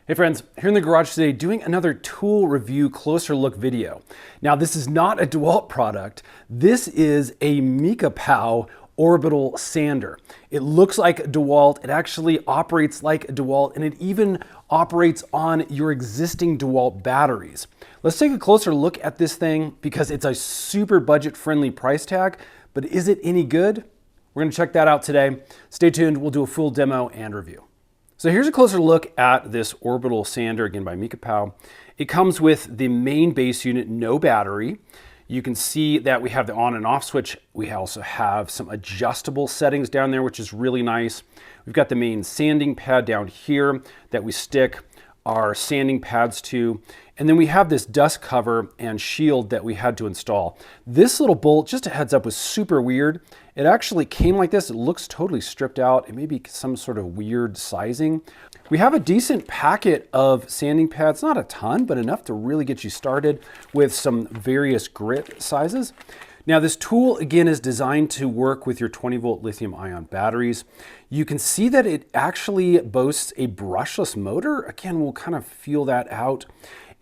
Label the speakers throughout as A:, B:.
A: Hey friends, here in the garage today doing another tool review closer look video. Now this is not a Dewalt product, this is a Mekipow Orbital sander. It looks like a Dewalt, it actually operates like a Dewalt, and it even operates on your existing Dewalt batteries. Let's take a closer look at this thing because it's a super budget friendly price tag, but is it any good? We're gonna check that out today. Stay tuned, we'll do a full demo and review. So here's a closer look at this Orbital sander, again by Mekipow. It comes with the main base unit, no battery. You can see that we have the on and off switch. We also have some adjustable settings down there, which is really nice. We've got the main sanding pad down here that we stick our sanding pads to. And then we have this dust cover and shield that we had to install. This little bolt, just a heads up, was super weird. It actually came like this. It looks totally stripped out. It may be some sort of weird sizing. We have a decent packet of sanding pads, not a ton, but enough to really get you started with some various grit sizes. Now this tool again is designed to work with your 20-volt lithium ion batteries. You can see that it actually boasts a brushless motor. Again, we'll kind of feel that out.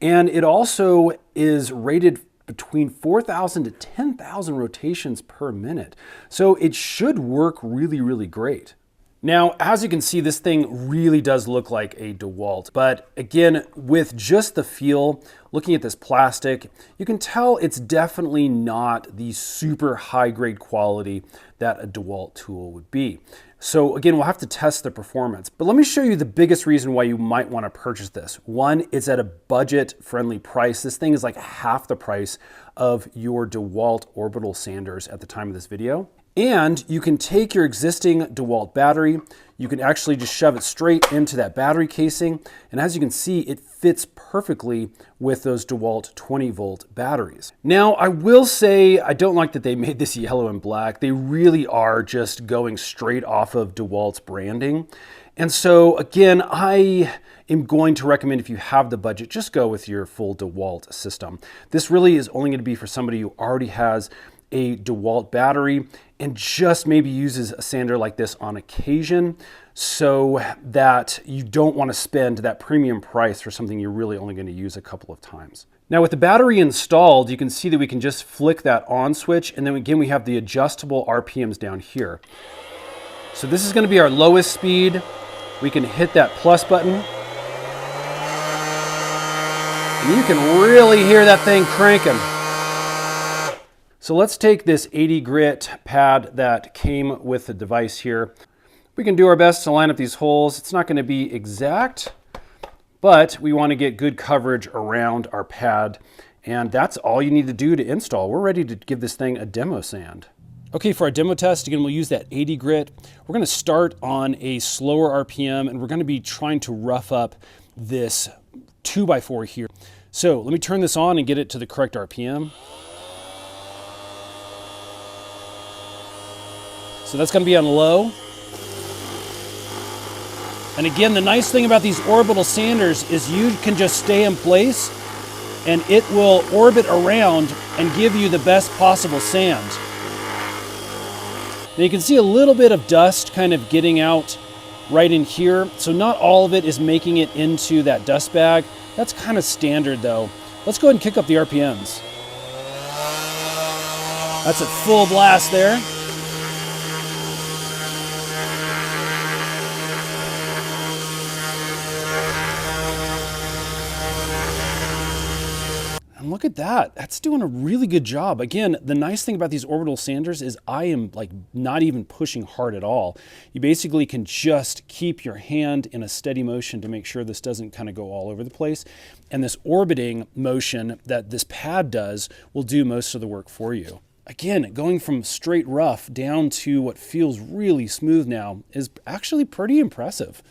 A: And it also is rated between 4,000 to 10,000 rotations per minute. So it should work really, really great. Now, as you can see, this thing really does look like a Dewalt, but again, with just the feel, looking at this plastic, you can tell it's definitely not the super high grade quality that a Dewalt tool would be. So again, we'll have to test the performance, but let me show you the biggest reason why you might want to purchase this. One, it's at a budget friendly price. This thing is like half the price of your Dewalt Orbital sanders at the time of this video. And you can take your existing Dewalt battery, you can actually just shove it straight into that battery casing. And as you can see, it fits perfectly with those Dewalt 20-volt batteries. Now, I will say, I don't like that they made this yellow and black. They really are just going straight off of Dewalt's branding. And so again, I am going to recommend if you have the budget, just go with your full Dewalt system. This really is only going to be for somebody who already has a Dewalt battery and just maybe uses a sander like this on occasion, so that you don't want to spend that premium price for something you're really only going to use a couple of times. Now with the battery installed, you can see that we can just flick that on switch, and then again we have the adjustable RPMs down here. So this is going to be our lowest speed. We can hit that plus button, and you can really hear that thing cranking. So let's take this 80 grit pad that came with the device here. We can do our best to line up these holes. It's not going to be exact, but we want to get good coverage around our pad. And that's all you need to do to install. We're ready to give this thing a demo sand. Okay, for our demo test, again, we'll use that 80 grit. We're going to start on a slower RPM, and we're going to be trying to rough up this 2x4 here. So let me turn this on and get it to the correct RPM. So that's going to be on low. And again, the nice thing about these Orbital sanders is you can just stay in place and it will orbit around and give you the best possible sand. Now you can see a little bit of dust kind of getting out right in here. So not all of it is making it into that dust bag. That's kind of standard though. Let's go ahead and kick up the RPMs. That's at full blast there. And look at that, that's doing a really good job. Again, the nice thing about these Orbital sanders is I am like not even pushing hard at all. You basically can just keep your hand in a steady motion to make sure this doesn't kind of go all over the place. And this orbiting motion that this pad does will do most of the work for you. Again, going from straight rough down to what feels really smooth now is actually pretty impressive.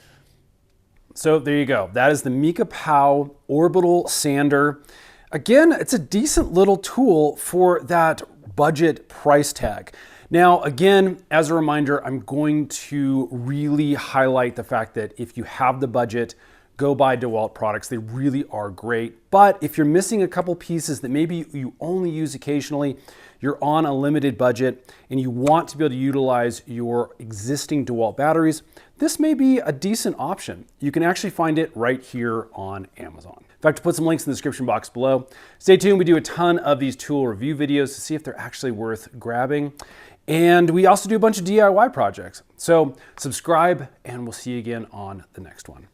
A: So there you go. That is the Mekipow Orbital sander. Again, it's a decent little tool for that budget price tag. Now, again, as a reminder, I'm going to really highlight the fact that if you have the budget, go buy Dewalt products. They really are great. But if you're missing a couple pieces that maybe you only use occasionally, you're on a limited budget, and you want to be able to utilize your existing Dewalt batteries, this may be a decent option. You can actually find it right here on Amazon. In fact, I'll put some links in the description box below. Stay tuned. We do a ton of these tool review videos to see if they're actually worth grabbing. And we also do a bunch of DIY projects. So subscribe, and we'll see you again on the next one.